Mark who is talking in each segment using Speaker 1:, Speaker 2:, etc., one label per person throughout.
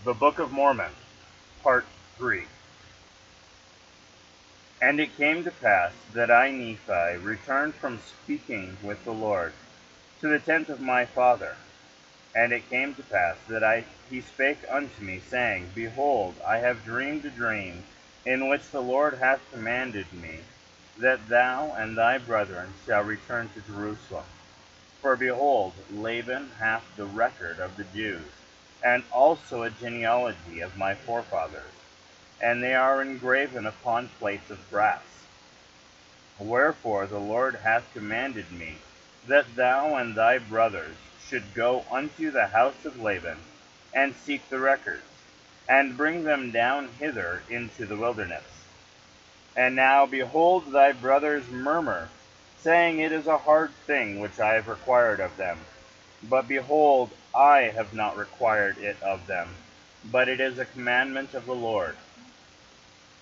Speaker 1: The Book of Mormon, Part 3. And it came to pass that I, Nephi, returned from speaking with the Lord to the tent of my father. And it came to pass that he spake unto me, saying, Behold, I have dreamed a dream, in which the Lord hath commanded me, that thou and thy brethren shall return to Jerusalem. For behold, Laban hath the record of the Jews, and also a genealogy of my forefathers, and they are engraven upon plates of brass. Wherefore the Lord hath commanded me, that thou and thy brothers should go unto the house of Laban, and seek the records, and bring them down hither into the wilderness. And now, behold, thy brothers murmur, saying, It is a hard thing which I have required of them. But behold, I have not required it of them, but it is a commandment of the Lord.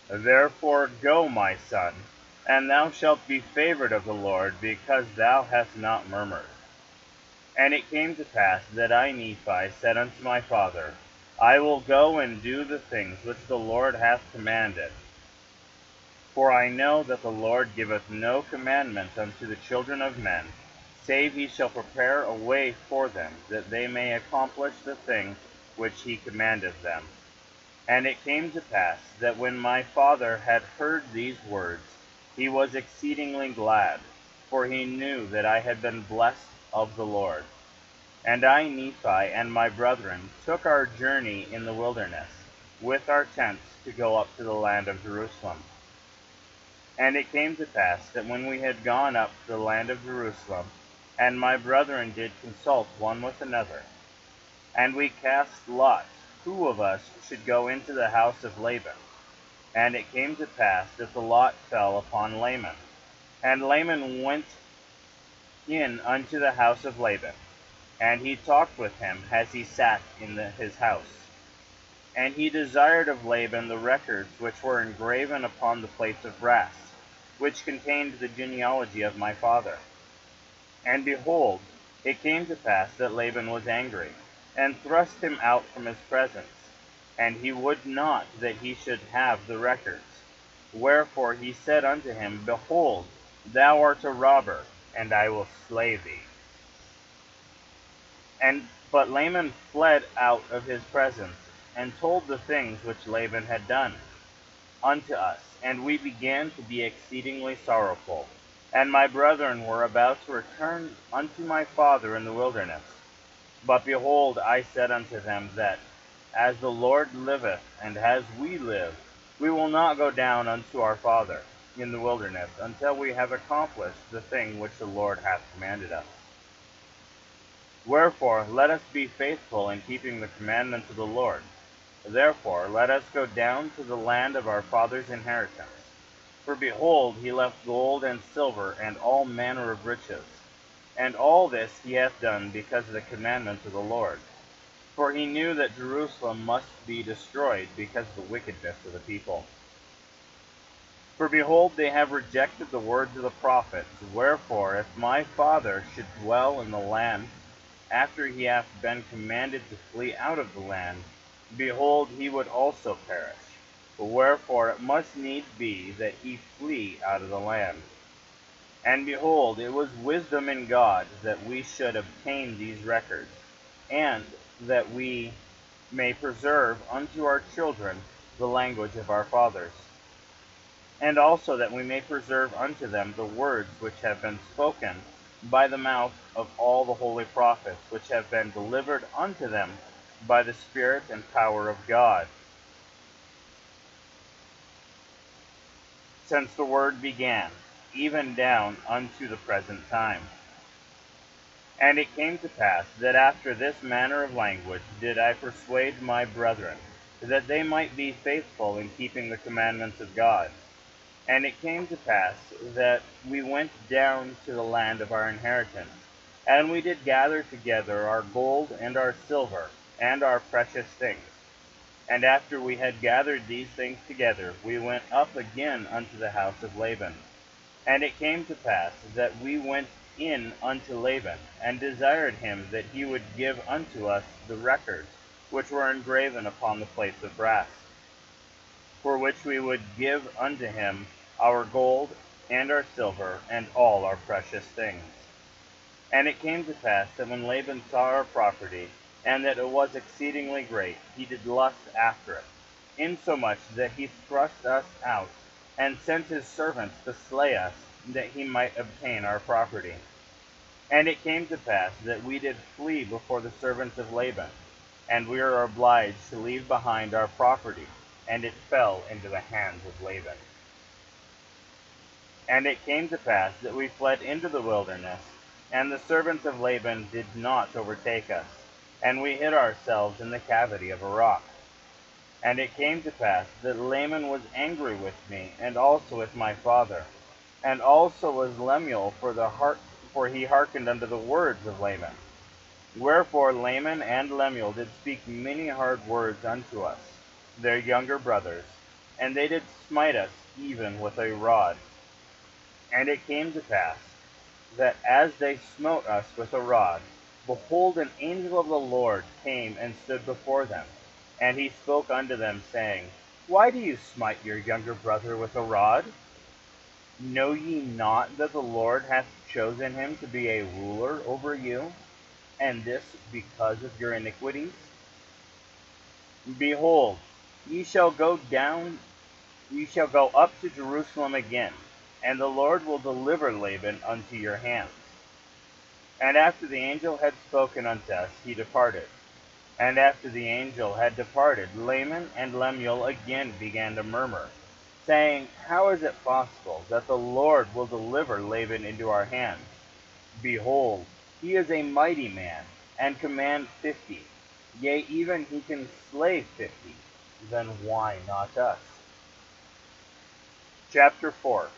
Speaker 1: Therefore go, my son, and thou shalt be favored of the Lord, because thou hast not murmured. And it came to pass that I, Nephi, said unto my father, I will go and do the things which the Lord hath commanded. For I know that the Lord giveth no commandment unto the children of men, save he shall prepare a way for them, that they may accomplish the thing which he commandeth them. And it came to pass that when my father had heard these words, he was exceedingly glad, for he knew that I had been blessed of the Lord. And I, Nephi, and my brethren took our journey in the wilderness, with our tents, to go up to the land of Jerusalem. And it came to pass that when we had gone up to the land of Jerusalem, and my brethren did consult one with another, and we cast lots, who of us should go into the house of Laban. And it came to pass that the lot fell upon Laban. And Laban went in unto the house of Laban, and he talked with him as he sat in his house. And he desired of Laban the records which were engraven upon the plates of brass, which contained the genealogy of my father. And behold, it came to pass that Laban was angry, and thrust him out from his presence, and he would not that he should have the records. Wherefore he said unto him, Behold, thou art a robber, and I will slay thee. But Laban fled out of his presence, and told the things which Laban had done unto us, and we began to be exceedingly sorrowful. And my brethren were about to return unto my father in the wilderness. But behold, I said unto them that, as the Lord liveth, and as we live, we will not go down unto our father in the wilderness, until we have accomplished the thing which the Lord hath commanded us. Wherefore let us be faithful in keeping the commandments of the Lord. Therefore let us go down to the land of our father's inheritance. For behold, he left gold and silver and all manner of riches. And all this he hath done because of the commandments of the Lord. For he knew that Jerusalem must be destroyed because of the wickedness of the people. For behold, they have rejected the words of the prophets. Wherefore, if my father should dwell in the land, after he hath been commanded to flee out of the land, behold, he would also perish. Wherefore it must needs be that he flee out of the land. And behold, it was wisdom in God that we should obtain these records, and that we may preserve unto our children the language of our fathers, and also that we may preserve unto them the words which have been spoken by the mouth of all the holy prophets, which have been delivered unto them by the Spirit and power of God, since the word began, even down unto the present time. And it came to pass that after this manner of language did I persuade my brethren, that they might be faithful in keeping the commandments of God. And it came to pass that we went down to the land of our inheritance, and we did gather together our gold and our silver, and our precious things. And after we had gathered these things together, we went up again unto the house of Laban. And it came to pass that we went in unto Laban, and desired him that he would give unto us the records which were engraven upon the plates of brass, for which we would give unto him our gold and our silver and all our precious things. And it came to pass that when Laban saw our property, and that it was exceedingly great, he did lust after it, insomuch that he thrust us out, and sent his servants to slay us, that he might obtain our property. And it came to pass that we did flee before the servants of Laban, and we were obliged to leave behind our property, and it fell into the hands of Laban. And it came to pass that we fled into the wilderness, and the servants of Laban did not overtake us, and we hid ourselves in the cavity of a rock. And it came to pass that Laman was angry with me, and also with my father, and also was Lemuel, for he hearkened unto the words of Laman. Wherefore Laman and Lemuel did speak many hard words unto us, their younger brothers, and they did smite us even with a rod. And it came to pass that as they smote us with a rod, behold, an angel of the Lord came and stood before them. And he spoke unto them, saying, Why do you smite your younger brother with a rod? Know ye not that the Lord hath chosen him to be a ruler over you, and this because of your iniquities? Behold, ye shall go up to Jerusalem again, and the Lord will deliver Laban unto your hands. And after the angel had spoken unto us, he departed. And after the angel had departed, Laman and Lemuel again began to murmur, saying, How is it possible that the Lord will deliver Laban into our hands? Behold, he is a mighty man, and command 50. Yea, even he can slay 50. Then why not us? Chapter 4.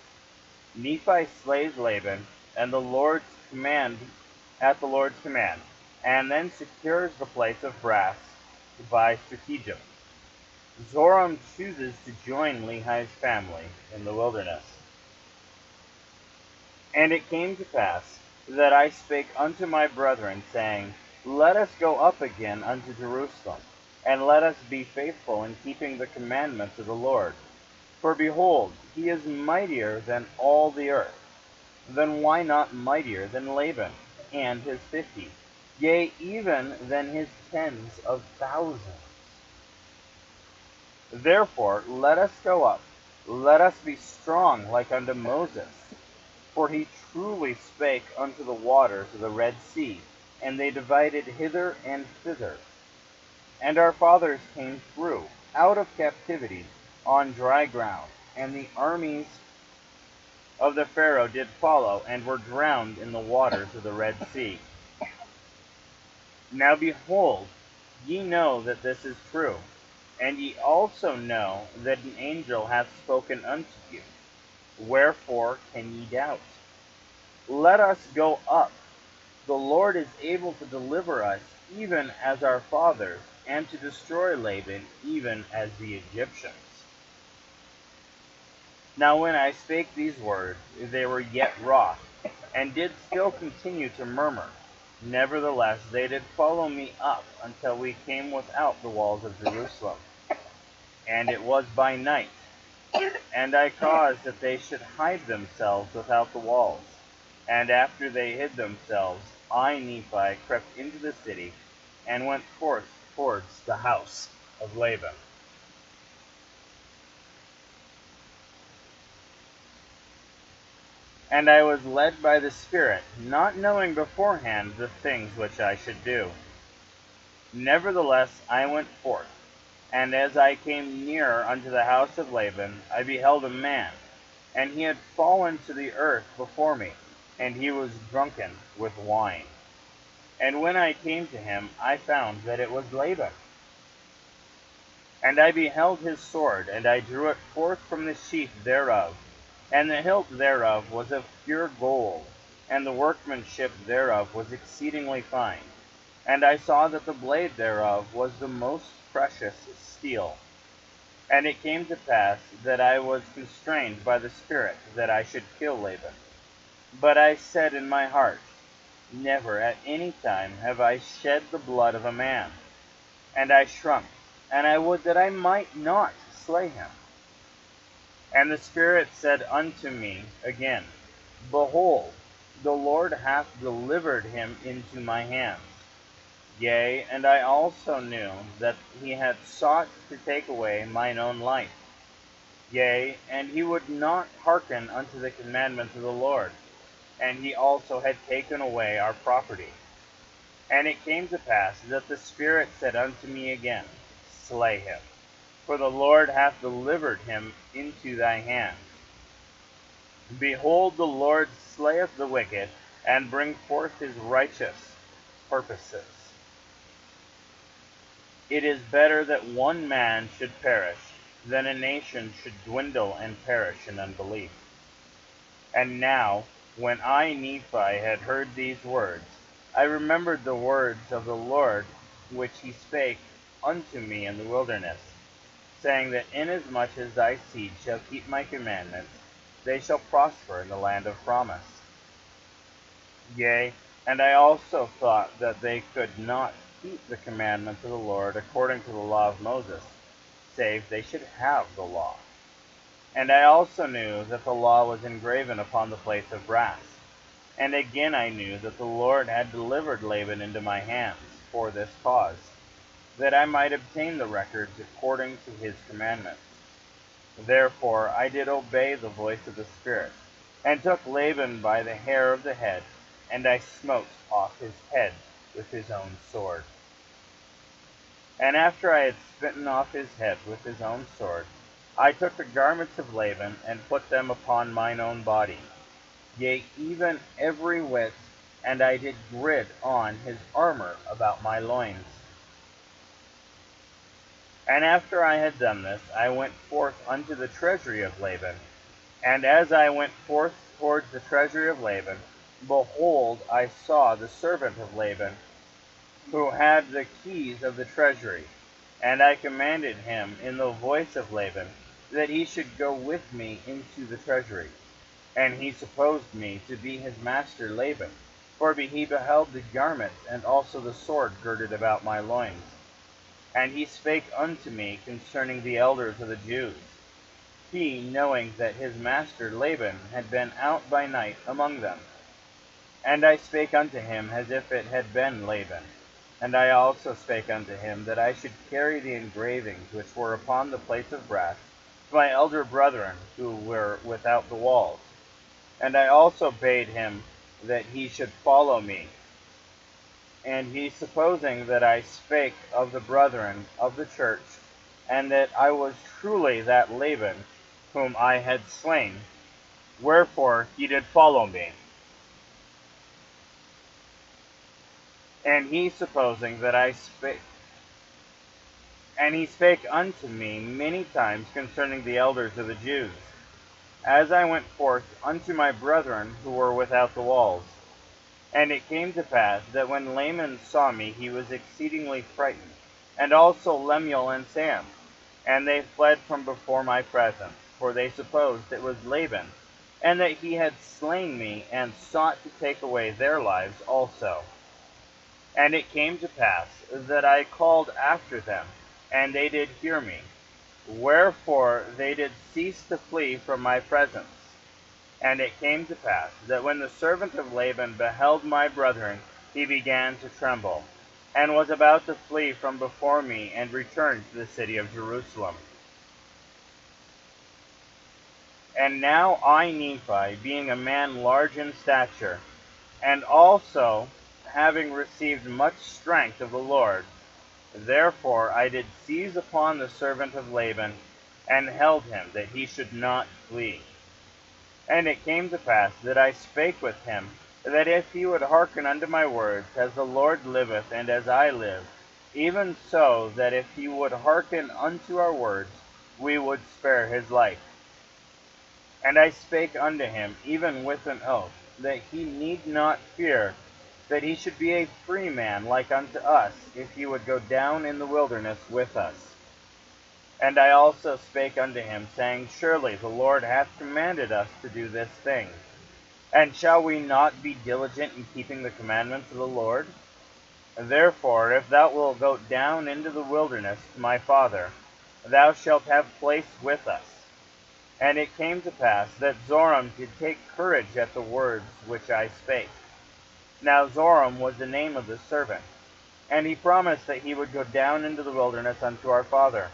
Speaker 1: Nephi slays Laban, and the Lord's command, and then secures the plates of brass by stratagem. Zoram chooses to join Lehi's family in the wilderness. And it came to pass that I spake unto my brethren, saying, Let us go up again unto Jerusalem, and let us be faithful in keeping the commandments of the Lord. For behold, he is mightier than all the earth. Then why not mightier than Laban and his 50? Yea, even than his tens of thousands. Therefore let us go up, let us be strong like unto Moses. For he truly spake unto the waters of the Red Sea, and they divided hither and thither. And our fathers came through, out of captivity, on dry ground, and the armies of the Pharaoh did follow, and were drowned in the waters of the Red Sea. Now behold, ye know that this is true, and ye also know that an angel hath spoken unto you. Wherefore can ye doubt? Let us go up. The Lord is able to deliver us, even as our fathers, and to destroy Laban, even as the Egyptians. Now when I spake these words, they were yet wroth, and did still continue to murmur. Nevertheless they did follow me up, until we came without the walls of Jerusalem. And it was by night, and I caused that they should hide themselves without the walls. And after they hid themselves, I, Nephi, crept into the city, and went forth towards the house of Laban. And I was led by the Spirit, not knowing beforehand the things which I should do. Nevertheless I went forth, and as I came near unto the house of Laban, I beheld a man, and he had fallen to the earth before me, and he was drunken with wine. And when I came to him, I found that it was Laban. And I beheld his sword, and I drew it forth from the sheath thereof, and the hilt thereof was of pure gold, and the workmanship thereof was exceedingly fine. And I saw that the blade thereof was the most precious steel. And it came to pass that I was constrained by the Spirit that I should kill Laban. But I said in my heart, Never at any time have I shed the blood of a man. And I shrunk, and I would that I might not slay him. And the Spirit said unto me again, Behold, the Lord hath delivered him into my hands. Yea, and I also knew that he had sought to take away mine own life. Yea, and he would not hearken unto the commandments of the Lord, and he also had taken away our property. And it came to pass that the Spirit said unto me again, Slay him, for the Lord hath delivered him into thy hand. Behold, the Lord slayeth the wicked, and bring forth his righteous purposes. It is better that one man should perish, than a nation should dwindle and perish in unbelief. And now, when I, Nephi, had heard these words, I remembered the words of the Lord which he spake unto me in the wilderness, saying that inasmuch as thy seed shall keep my commandments, they shall prosper in the land of promise. Yea, and I also thought that they could not keep the commandments of the Lord according to the law of Moses, save they should have the law. And I also knew that the law was engraven upon the plates of brass. And again I knew that the Lord had delivered Laban into my hands for this cause, that I might obtain the records according to his commandments. Therefore I did obey the voice of the Spirit, and took Laban by the hair of the head, and I smote off his head with his own sword. And after I had smitten off his head with his own sword, I took the garments of Laban, and put them upon mine own body, yea, even every whit, and I did gird on his armor about my loins. And after I had done this, I went forth unto the treasury of Laban. And as I went forth towards the treasury of Laban, behold, I saw the servant of Laban, who had the keys of the treasury. And I commanded him in the voice of Laban, that he should go with me into the treasury. And he supposed me to be his master Laban, for he beheld the garments, and also the sword girded about my loins. And he spake unto me concerning the elders of the Jews, he knowing that his master Laban had been out by night among them. And I spake unto him as if it had been Laban. And I also spake unto him that I should carry the engravings which were upon the plates of brass to my elder brethren who were without the walls. And I also bade him that he should follow me. And he, supposing that I spake of the brethren of the church, and that I was truly that Laban whom I had slain, wherefore he did follow me. And he, supposing that I spake, and he spake unto me many times concerning the elders of the Jews, as I went forth unto my brethren who were without the walls. And it came to pass that when Laman saw me, he was exceedingly frightened, and also Lemuel and Sam. And they fled from before my presence, for they supposed it was Laban, and that he had slain me, and sought to take away their lives also. And it came to pass that I called after them, and they did hear me. Wherefore they did cease to flee from my presence. And it came to pass that when the servant of Laban beheld my brethren, he began to tremble, and was about to flee from before me, and returned to the city of Jerusalem. And now I, Nephi, being a man large in stature, and also having received much strength of the Lord, therefore I did seize upon the servant of Laban, and held him, that he should not flee. And it came to pass that I spake with him, that if he would hearken unto my words, as the Lord liveth, and as I live, even so, that if he would hearken unto our words, we would spare his life. And I spake unto him, even with an oath, that he need not fear, that he should be a free man like unto us, if he would go down in the wilderness with us. And I also spake unto him, saying, Surely the Lord hath commanded us to do this thing. And shall we not be diligent in keeping the commandments of the Lord? Therefore, if thou wilt go down into the wilderness to my father, thou shalt have place with us. And it came to pass that Zoram did take courage at the words which I spake. Now Zoram was the name of the servant. And he promised that he would go down into the wilderness unto our father.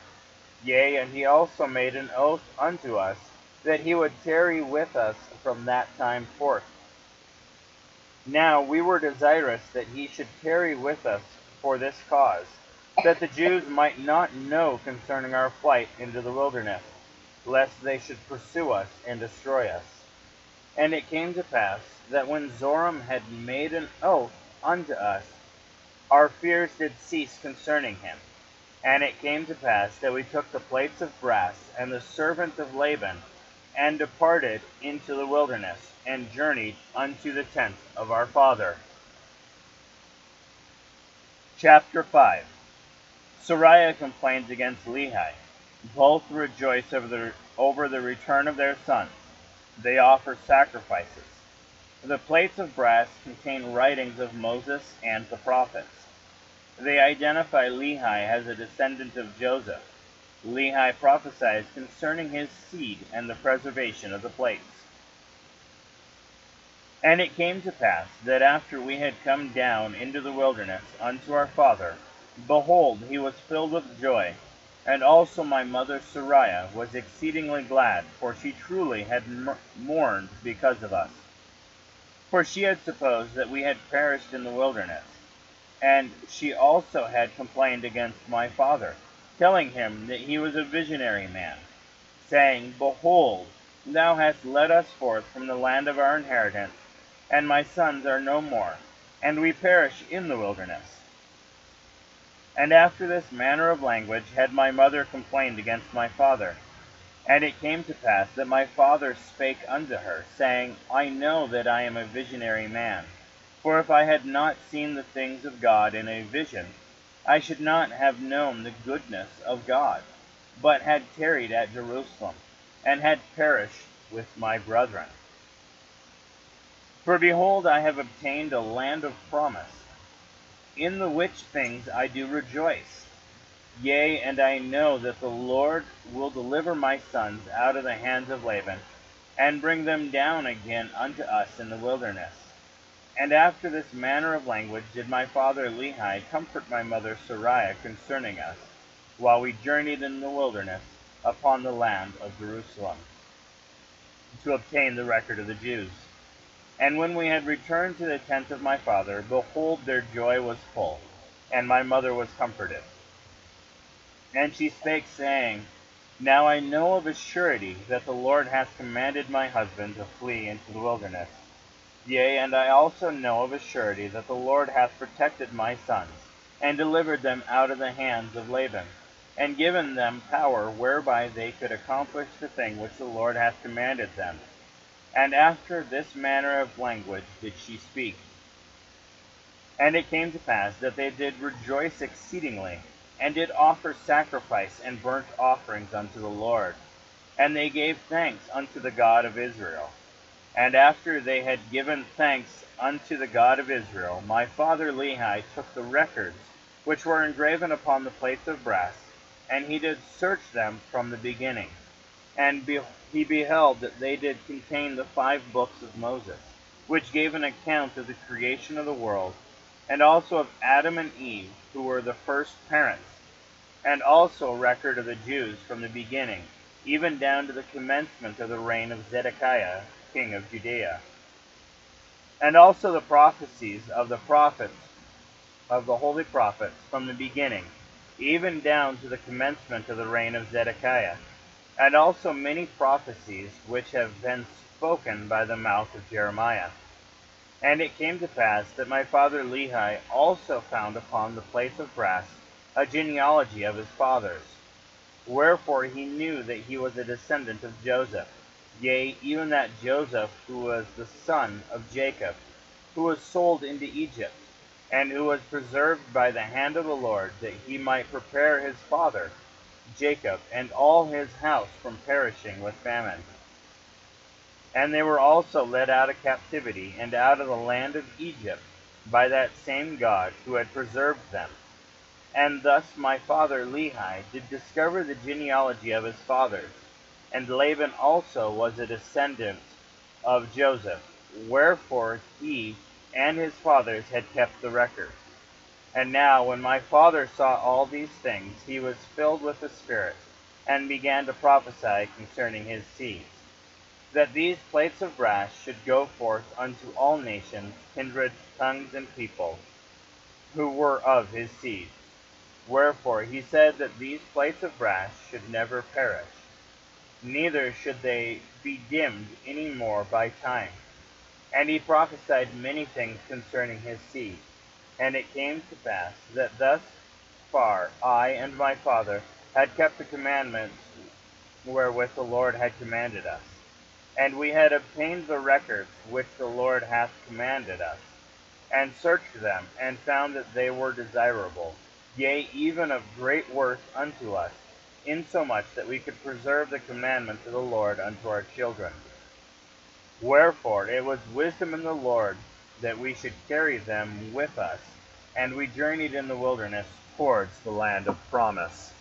Speaker 1: Yea, and he also made an oath unto us, that he would tarry with us from that time forth. Now we were desirous that he should tarry with us for this cause, that the Jews might not know concerning our flight into the wilderness, lest they should pursue us and destroy us. And it came to pass, that when Zoram had made an oath unto us, our fears did cease concerning him. And it came to pass that we took the plates of brass and the servant of Laban, and departed into the wilderness, and journeyed unto the tent of our father. Chapter 5. Soraya complains against Levi. Both rejoice over the return of their sons. They offer sacrifices. The plates of brass contain writings of Moses and the prophets. They identify Lehi as a descendant of Joseph. Lehi prophesies concerning his seed and the preservation of the plates. And it came to pass that after we had come down into the wilderness unto our father, behold, he was filled with joy, and also my mother Soraya was exceedingly glad, for she truly had mourned because of us. For she had supposed that we had perished in the wilderness. And she also had complained against my father, telling him that he was a visionary man, saying, Behold, thou hast led us forth from the land of our inheritance, and my sons are no more, and we perish in the wilderness. And after this manner of language had my mother complained against my father. And it came to pass that my father spake unto her, saying, I know that I am a visionary man. For if I had not seen the things of God in a vision, I should not have known the goodness of God, but had tarried at Jerusalem, and had perished with my brethren. For behold, I have obtained a land of promise, in the which things I do rejoice. Yea, and I know that the Lord will deliver my sons out of the hands of Laban, and bring them down again unto us in the wilderness. And after this manner of language did my father Lehi comfort my mother Soraya concerning us, while we journeyed in the wilderness upon the land of Jerusalem, to obtain the record of the Jews. And when we had returned to the tent of my father, behold, their joy was full, and my mother was comforted. And she spake, saying, Now I know of a surety that the Lord hath commanded my husband to flee into the wilderness. Yea, and I also know of a surety that the Lord hath protected my sons, and delivered them out of the hands of Laban, and given them power whereby they could accomplish the thing which the Lord hath commanded them. And after this manner of language did she speak. And it came to pass that they did rejoice exceedingly, and did offer sacrifice and burnt offerings unto the Lord. And they gave thanks unto the God of Israel. And after they had given thanks unto the God of Israel, my father Lehi took the records which were engraven upon the plates of brass, and he did search them from the beginning. And he beheld that they did contain the 5 books of Moses, which gave an account of the creation of the world, and also of Adam and Eve, who were the first parents, and also a record of the Jews from the beginning, even down to the commencement of the reign of Zedekiah, king of Judea, and also the prophecies of the prophets, of the holy prophets, from the beginning, even down to the commencement of the reign of Zedekiah, and also many prophecies which have been spoken by the mouth of Jeremiah. And it came to pass that my father Lehi also found upon the plates of brass a genealogy of his fathers, wherefore he knew that he was a descendant of Joseph, yea, even that Joseph who was the son of Jacob, who was sold into Egypt, and who was preserved by the hand of the Lord, that he might prepare his father Jacob and all his house from perishing with famine. And they were also led out of captivity, and out of the land of Egypt, by that same God who had preserved them. And thus my father Lehi did discover the genealogy of his fathers, and Laban also was a descendant of Joseph, wherefore he and his fathers had kept the record. And now when my father saw all these things, he was filled with the Spirit, and began to prophesy concerning his seed, that these plates of brass should go forth unto all nations, kindreds, tongues, and people, who were of his seed. Wherefore he said that these plates of brass should never perish, neither should they be dimmed any more by time. And he prophesied many things concerning his seed. And it came to pass that thus far I and my father had kept the commandments wherewith the Lord had commanded us. And we had obtained the records which the Lord hath commanded us, and searched them, and found that they were desirable, yea, even of great worth unto us, insomuch that we could preserve the commandments of the Lord unto our children. Wherefore it was wisdom in the Lord that we should carry them with us, and we journeyed in the wilderness towards the land of promise.